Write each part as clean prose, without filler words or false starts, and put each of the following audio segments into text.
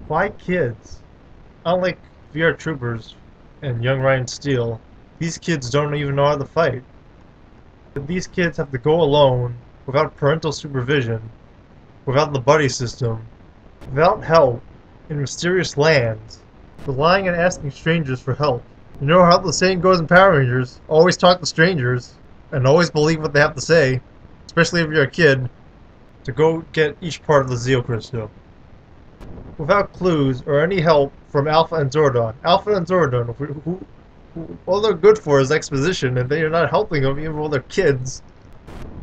Why kids? Unlike VR Troopers and Young Ryan Steele, these kids don't even know how to fight. These kids have to go alone, without parental supervision, without the buddy system, without help, in mysterious lands, relying on asking strangers for help. You know how the saying goes in Power Rangers, always talk to strangers, and always believe what they have to say, especially if you're a kid, to go get each part of the ZEO crystal. Without clues or any help from Alpha and Zordon. Alpha and Zordon, who all they're good for is exposition, and they are not helping them even though they're kids.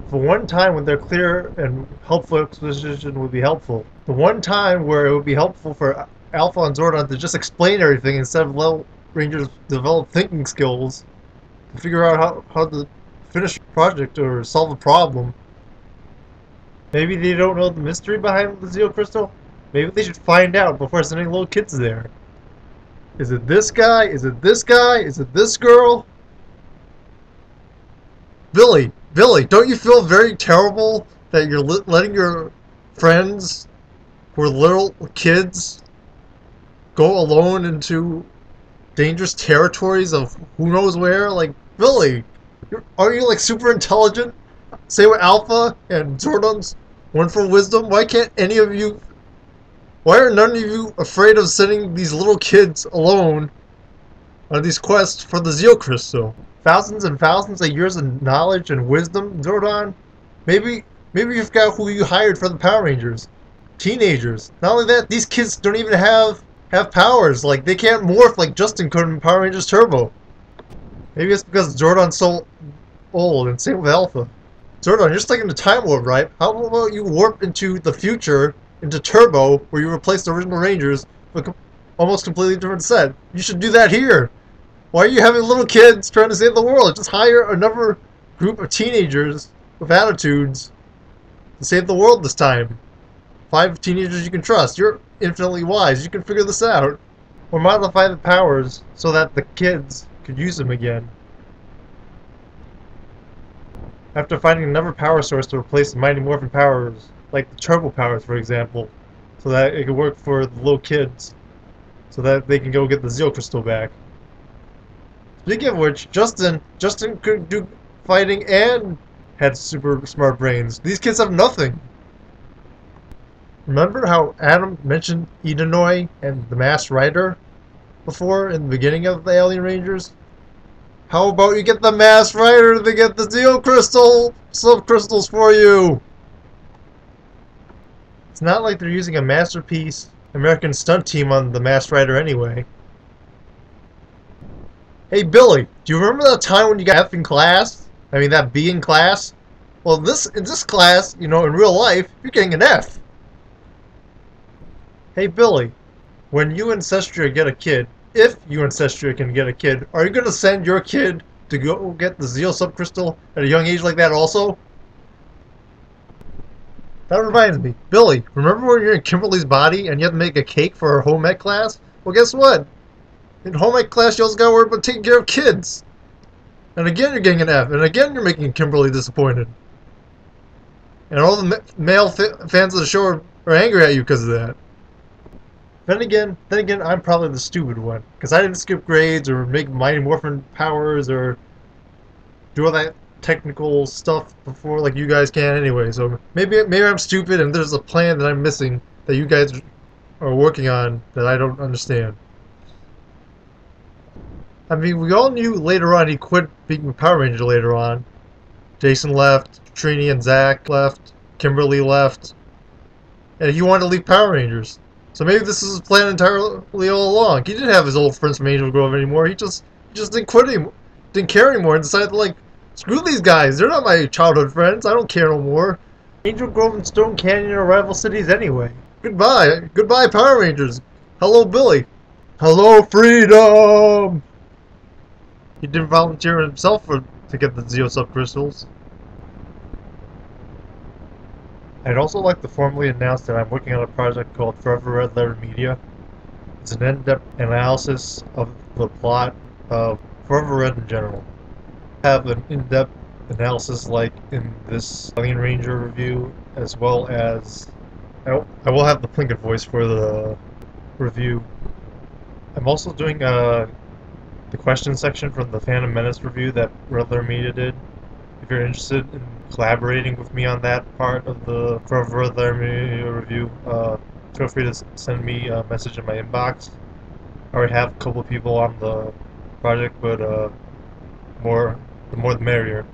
For one time when their clear and helpful exposition would be helpful. The one time where it would be helpful for Alpha and Zordon to just explain everything instead of let Rangers develop thinking skills to figure out how to finish a project or solve a problem. Maybe they don't know the mystery behind the ZEO crystal? Maybe they should find out before sending little kids there. Is it this guy? Is it this guy? Is it this girl? Billy, don't you feel very terrible that you're letting your friends who are little kids go alone into dangerous territories of who knows where? Like, Billy, are you like super intelligent? Say what Alpha and Zordon's wonderful wisdom. Why can't any of you? Why are none of you afraid of sending these little kids alone on these quests for the ZEO crystal? Thousands and thousands of years of knowledge and wisdom, Zordon. Maybe you forgot who you hired for the Power Rangers. Teenagers. Not only that, these kids don't even have powers. Like, they can't morph like Justin could in Power Rangers Turbo. Maybe it's because Zordon's so old, and same with Alpha. Zordon, you're stuck in the time warp, right? How about you warp into the future, into Turbo, where you replace the original Rangers with almost completely different set? You should do that here. Why are you having little kids trying to save the world? Just hire another group of teenagers with attitudes to save the world this time. 5 teenagers you can trust. You're infinitely wise. You can figure this out. Or modify the powers so that the kids could use them again. After finding another power source to replace the Mighty Morphin powers, like the turbo powers for example, so that it could work for the little kids, so that they can go get the ZEO crystal back. Speaking of which, Justin could do fighting and had super smart brains. These kids have nothing. Remember how Adam mentioned Edenoi and the Masked Rider before in the beginning of the Alien Rangers? How about you get the Masked Rider to get the ZEO crystal sub-crystals for you? It's not like they're using a masterpiece American stunt team on the Masked Rider anyway. Hey Billy, do you remember that time when you got F in class? I mean that B in class? Well in this class, you know, in real life, you're getting an F. Hey Billy, when you and Cestria get a kid, if you and Cestria can get a kid, are you gonna send your kid to go get the ZEO subcrystal at a young age like that also? That reminds me, Billy, remember when you're in Kimberly's body and you have to make a cake for her home ec class? Well guess what? In home ec class you also gotta worry about taking care of kids. And again you're getting an F, and again you're making Kimberly disappointed. And all the male fans of the show are angry at you because of that. Then again, I'm probably the stupid one, because I didn't skip grades or make Mighty Morphin powers or do all that technical stuff before like you guys can anyway. So maybe I'm stupid and there's a plan that I'm missing that you guys are working on that I don't understand. I mean, we all knew later on he quit being a Power Ranger later on. Jason left, Trini and Zach left, Kimberly left, and he wanted to leave Power Rangers. So maybe this is his plan entirely all along. He didn't have his old friends from Angel Grove anymore. He just didn't quit anymore, didn't care anymore, and decided to like, screw these guys. They're not my childhood friends. I don't care no more. Angel Grove and Stone Canyon are rival cities anyway. Goodbye, Power Rangers. Hello, Billy. Hello, freedom. He didn't volunteer himself to get the ZEO subcrystals. I'd also like to formally announce that I'm working on a project called Forever RedLetterMedia. It's an in-depth analysis of the plot of Forever Red in general. I have an in-depth analysis like in this Alien Ranger review, as well as I will have the Plinkett voice for the review. I'm also doing the question section from the Phantom Menace review that RedLetterMedia did. If you're interested in collaborating with me on that part of the RedLetterMedia review, feel free to send me a message in my inbox. I already have a couple of people on the project, but the more the merrier.